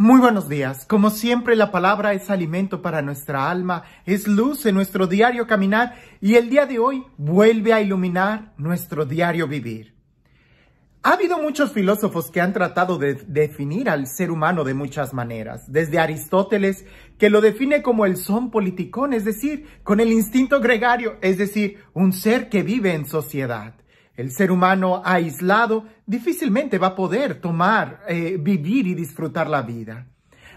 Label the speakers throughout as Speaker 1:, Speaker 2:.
Speaker 1: Muy buenos días. Como siempre, la palabra es alimento para nuestra alma, es luz en nuestro diario caminar y el día de hoy vuelve a iluminar nuestro diario vivir. Ha habido muchos filósofos que han tratado de definir al ser humano de muchas maneras, desde Aristóteles, que lo define como el son politicón, es decir, con el instinto gregario, es decir, un ser que vive en sociedad. El ser humano aislado difícilmente va a poder vivir y disfrutar la vida.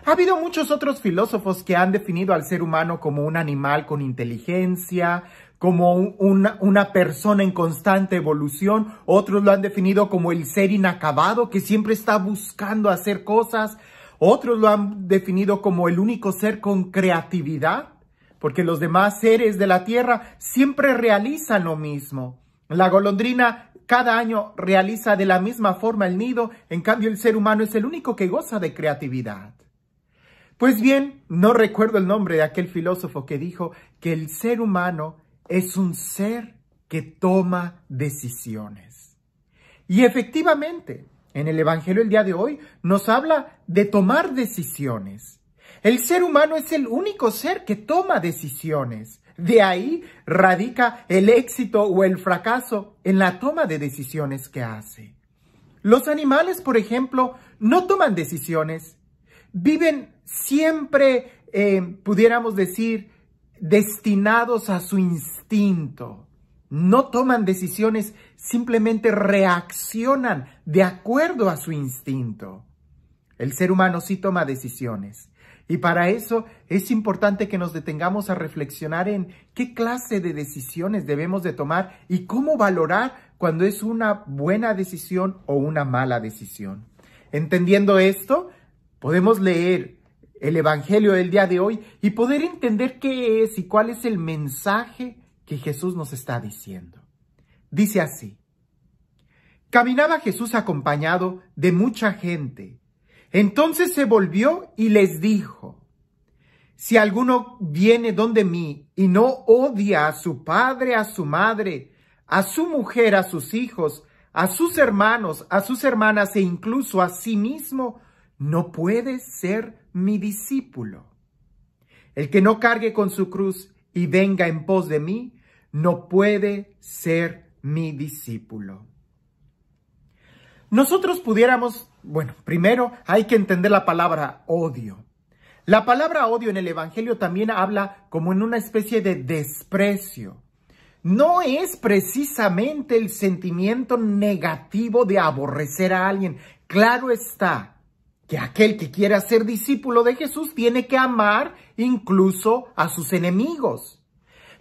Speaker 1: Ha habido muchos otros filósofos que han definido al ser humano como un animal con inteligencia, como una persona en constante evolución. Otros lo han definido como el ser inacabado que siempre está buscando hacer cosas. Otros lo han definido como el único ser con creatividad, porque los demás seres de la tierra siempre realizan lo mismo. La golondrina cada año realiza de la misma forma el nido, en cambio el ser humano es el único que goza de creatividad. Pues bien, no recuerdo el nombre de aquel filósofo que dijo que el ser humano es un ser que toma decisiones. Y efectivamente, en el Evangelio el día de hoy nos habla de tomar decisiones. El ser humano es el único ser que toma decisiones. De ahí radica el éxito o el fracaso en la toma de decisiones que hace. Los animales, por ejemplo, no toman decisiones. Viven siempre, pudiéramos decir, destinados a su instinto. No toman decisiones, simplemente reaccionan de acuerdo a su instinto. El ser humano sí toma decisiones. Y para eso es importante que nos detengamos a reflexionar en qué clase de decisiones debemos de tomar y cómo valorar cuando es una buena decisión o una mala decisión. Entendiendo esto, podemos leer el Evangelio del día de hoy y poder entender qué es y cuál es el mensaje que Jesús nos está diciendo. Dice así: caminaba Jesús acompañado de mucha gente. Entonces se volvió y les dijo: si alguno viene donde mí y no odia a su padre, a su madre, a su mujer, a sus hijos, a sus hermanos, a sus hermanas e incluso a sí mismo, no puede ser mi discípulo. El que no cargue con su cruz y venga en pos de mí, no puede ser mi discípulo. Nosotros pudiéramos, primero hay que entender la palabra odio. La palabra odio en el Evangelio también habla como en una especie de desprecio. No es precisamente el sentimiento negativo de aborrecer a alguien. Claro está que aquel que quiera ser discípulo de Jesús tiene que amar incluso a sus enemigos.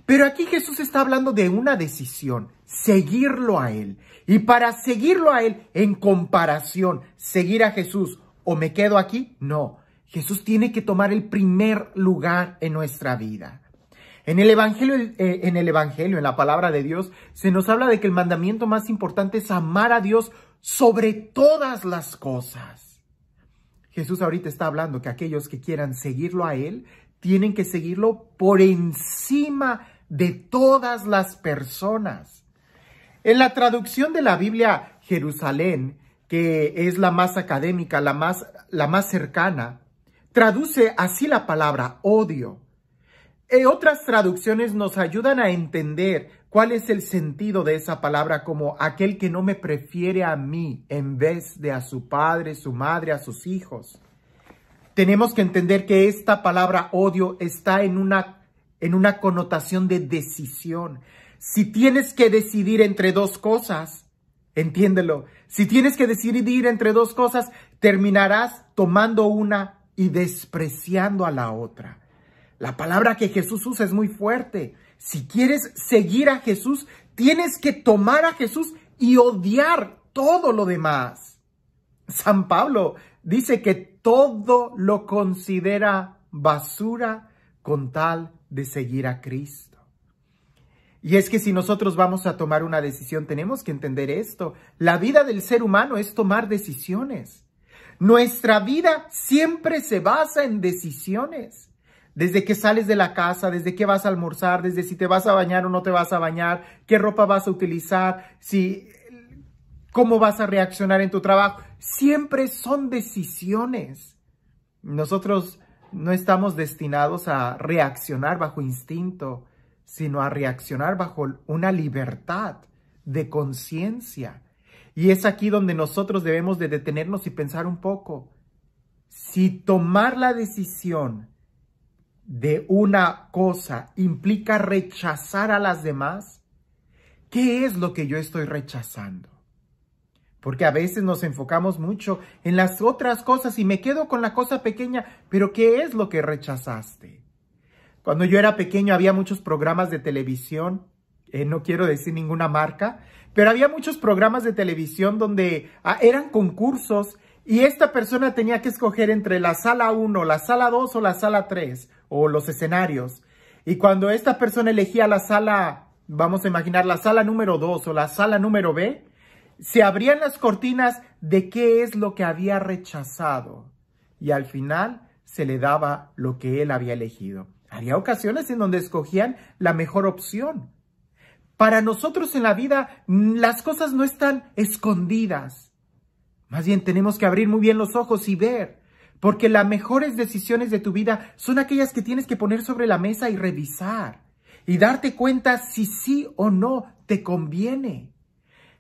Speaker 1: Pero aquí Jesús está hablando de una decisión, seguirlo a Él. Y para seguirlo a Él, en comparación, seguir a Jesús o me quedo aquí, no. Jesús tiene que tomar el primer lugar en nuestra vida. En el Evangelio, en la palabra de Dios, se nos habla de que el mandamiento más importante es amar a Dios sobre todas las cosas. Jesús ahorita está hablando que aquellos que quieran seguirlo a Él, tienen que seguirlo por encima de todas las personas. En la traducción de la Biblia Jerusalén, que es la más académica, la más cercana, traduce así la palabra odio. Otras traducciones nos ayudan a entender cuál es el sentido de esa palabra como aquel que no me prefiere a mí en vez de a su padre, su madre, a sus hijos. Tenemos que entender que esta palabra odio está en una connotación de decisión. Si tienes que decidir entre dos cosas, entiéndelo. Si tienes que decidir entre dos cosas, terminarás tomando una y despreciando a la otra. La palabra que Jesús usa es muy fuerte. Si quieres seguir a Jesús, tienes que tomar a Jesús y odiar todo lo demás. San Pablo dice que todo lo considera basura con tal de seguir a Cristo. Y es que si nosotros vamos a tomar una decisión, tenemos que entender esto. La vida del ser humano es tomar decisiones. Nuestra vida siempre se basa en decisiones. Desde que sales de la casa, desde que vas a almorzar, desde si te vas a bañar o no te vas a bañar, qué ropa vas a utilizar, cómo vas a reaccionar en tu trabajo. Siempre son decisiones. Nosotros no estamos destinados a reaccionar bajo instinto, sino a reaccionar bajo una libertad de conciencia. Y es aquí donde nosotros debemos de detenernos y pensar un poco. Si tomar la decisión de una cosa implica rechazar a las demás, ¿qué es lo que yo estoy rechazando? Porque a veces nos enfocamos mucho en las otras cosas y me quedo con la cosa pequeña, pero ¿qué es lo que rechazaste? Cuando yo era pequeño había muchos programas de televisión, no quiero decir ninguna marca, pero había muchos programas de televisión donde eran concursos y esta persona tenía que escoger entre la sala 1, la sala 2 o la sala 3 o los escenarios. Y cuando esta persona elegía la sala, vamos a imaginar la sala número 2 o la sala número B, se abrían las cortinas de qué es lo que había rechazado y al final se le daba lo que él había elegido. Había ocasiones en donde escogían la mejor opción. Para nosotros en la vida las cosas no están escondidas. Más bien tenemos que abrir muy bien los ojos y ver, porque las mejores decisiones de tu vida son aquellas que tienes que poner sobre la mesa y revisar y darte cuenta si sí o no te conviene.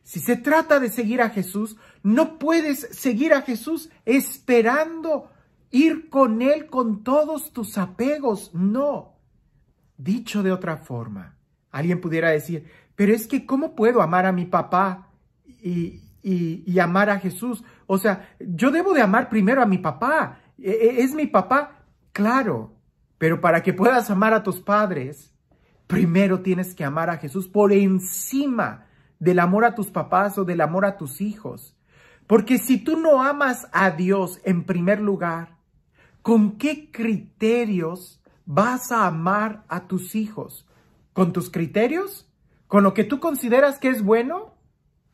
Speaker 1: Si se trata de seguir a Jesús, no puedes seguir a Jesús esperando ir con Él con todos tus apegos. No. Dicho de otra forma, alguien pudiera decir, pero es que ¿cómo puedo amar a mi papá y amar a Jesús? O sea, yo debo de amar primero a mi papá. ¿Es mi papá? Claro, pero para que puedas amar a tus padres, primero tienes que amar a Jesús por encima del amor a tus papás o del amor a tus hijos. Porque si tú no amas a Dios en primer lugar, ¿con qué criterios vas a amar a tus hijos? ¿Con tus criterios? ¿Con lo que tú consideras que es bueno?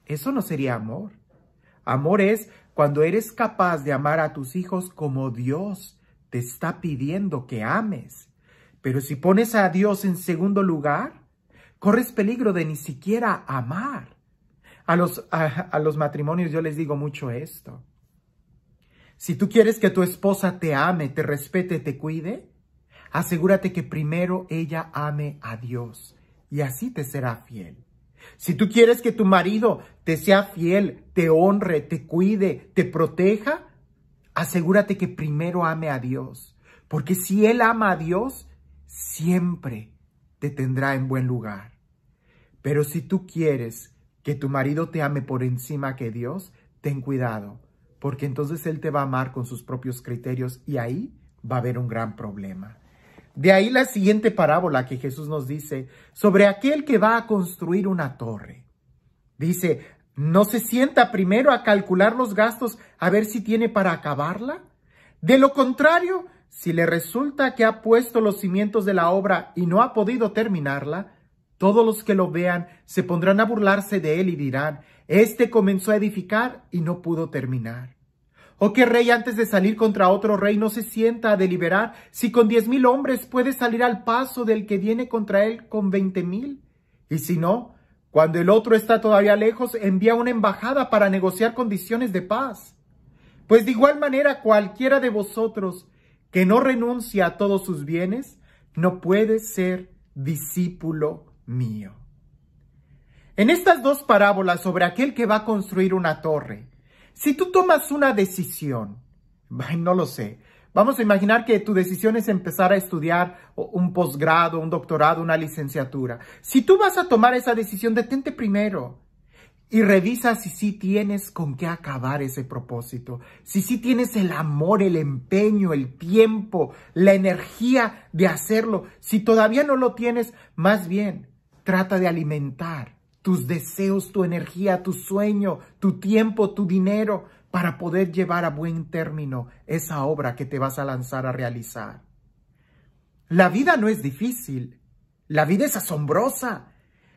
Speaker 1: Eso no sería amor. Amor es cuando eres capaz de amar a tus hijos como Dios te está pidiendo que ames. Pero si pones a Dios en segundo lugar, corres peligro de ni siquiera amar. A los matrimonios yo les digo mucho esto. Si tú quieres que tu esposa te ame, te respete, te cuide, asegúrate que primero ella ame a Dios y así te será fiel. Si tú quieres que tu marido te sea fiel, te honre, te cuide, te proteja, asegúrate que primero ame a Dios. Porque si él ama a Dios, siempre te tendrá en buen lugar. Pero si tú quieres que tu marido te ame por encima que Dios, ten cuidado, porque entonces él te va a amar con sus propios criterios y ahí va a haber un gran problema. De ahí la siguiente parábola que Jesús nos dice sobre aquel que va a construir una torre. Dice, ¿no se sienta primero a calcular los gastos a ver si tiene para acabarla? De lo contrario, si le resulta que ha puesto los cimientos de la obra y no ha podido terminarla, todos los que lo vean se pondrán a burlarse de él y dirán, este comenzó a edificar y no pudo terminar. ¿O qué rey antes de salir contra otro rey no se sienta a deliberar si con 10,000 hombres puede salir al paso del que viene contra él con 20,000? Y si no, cuando el otro está todavía lejos, envía una embajada para negociar condiciones de paz. Pues de igual manera cualquiera de vosotros que no renuncia a todos sus bienes, no puede ser discípulo mío. En estas dos parábolas sobre aquel que va a construir una torre, si tú tomas una decisión, no lo sé, vamos a imaginar que tu decisión es empezar a estudiar un posgrado, un doctorado, una licenciatura. Si tú vas a tomar esa decisión, detente primero y revisa si sí tienes con qué acabar ese propósito, si sí tienes el amor, el empeño, el tiempo, la energía de hacerlo. Si todavía no lo tienes, más bien trata de alimentar tus deseos, tu energía, tu sueño, tu tiempo, tu dinero, para poder llevar a buen término esa obra que te vas a lanzar a realizar. La vida no es difícil, la vida es asombrosa,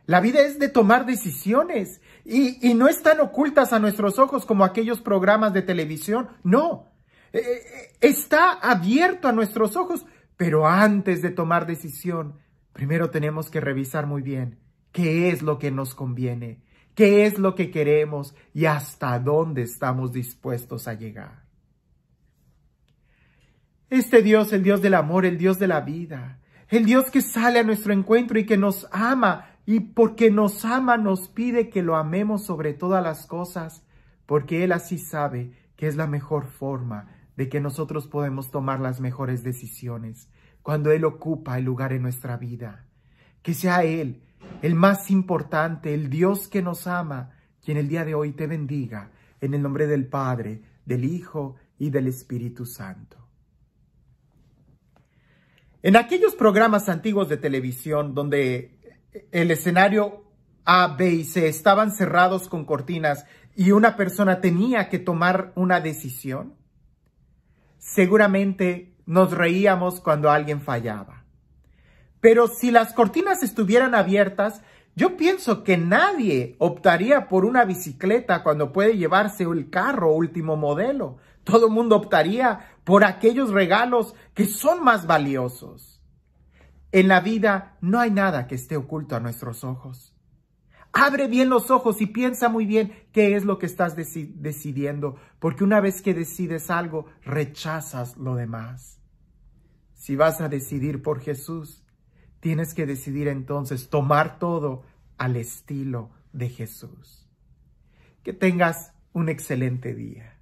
Speaker 1: la vida es de tomar decisiones y no están ocultas a nuestros ojos como aquellos programas de televisión, no, está abierto a nuestros ojos, pero antes de tomar decisión, primero tenemos que revisar muy bien qué es lo que nos conviene, qué es lo que queremos y hasta dónde estamos dispuestos a llegar. Este Dios, el Dios del amor, el Dios de la vida, el Dios que sale a nuestro encuentro y que nos ama, y porque nos ama nos pide que lo amemos sobre todas las cosas, porque Él así sabe que es la mejor forma de que nosotros podemos tomar las mejores decisiones, cuando Él ocupa el lugar en nuestra vida. Que sea Él, el más importante, el Dios que nos ama, quien el día de hoy te bendiga, en el nombre del Padre, del Hijo y del Espíritu Santo. En aquellos programas antiguos de televisión donde el escenario A, B y C estaban cerrados con cortinas y una persona tenía que tomar una decisión, seguramente nos reíamos cuando alguien fallaba. Pero si las cortinas estuvieran abiertas, yo pienso que nadie optaría por una bicicleta cuando puede llevarse el carro último modelo. Todo el mundo optaría por aquellos regalos que son más valiosos. En la vida no hay nada que esté oculto a nuestros ojos. Abre bien los ojos y piensa muy bien qué es lo que estás decidiendo, porque una vez que decides algo, rechazas lo demás. Si vas a decidir por Jesús, tienes que decidir entonces tomar todo al estilo de Jesús. Que tengas un excelente día.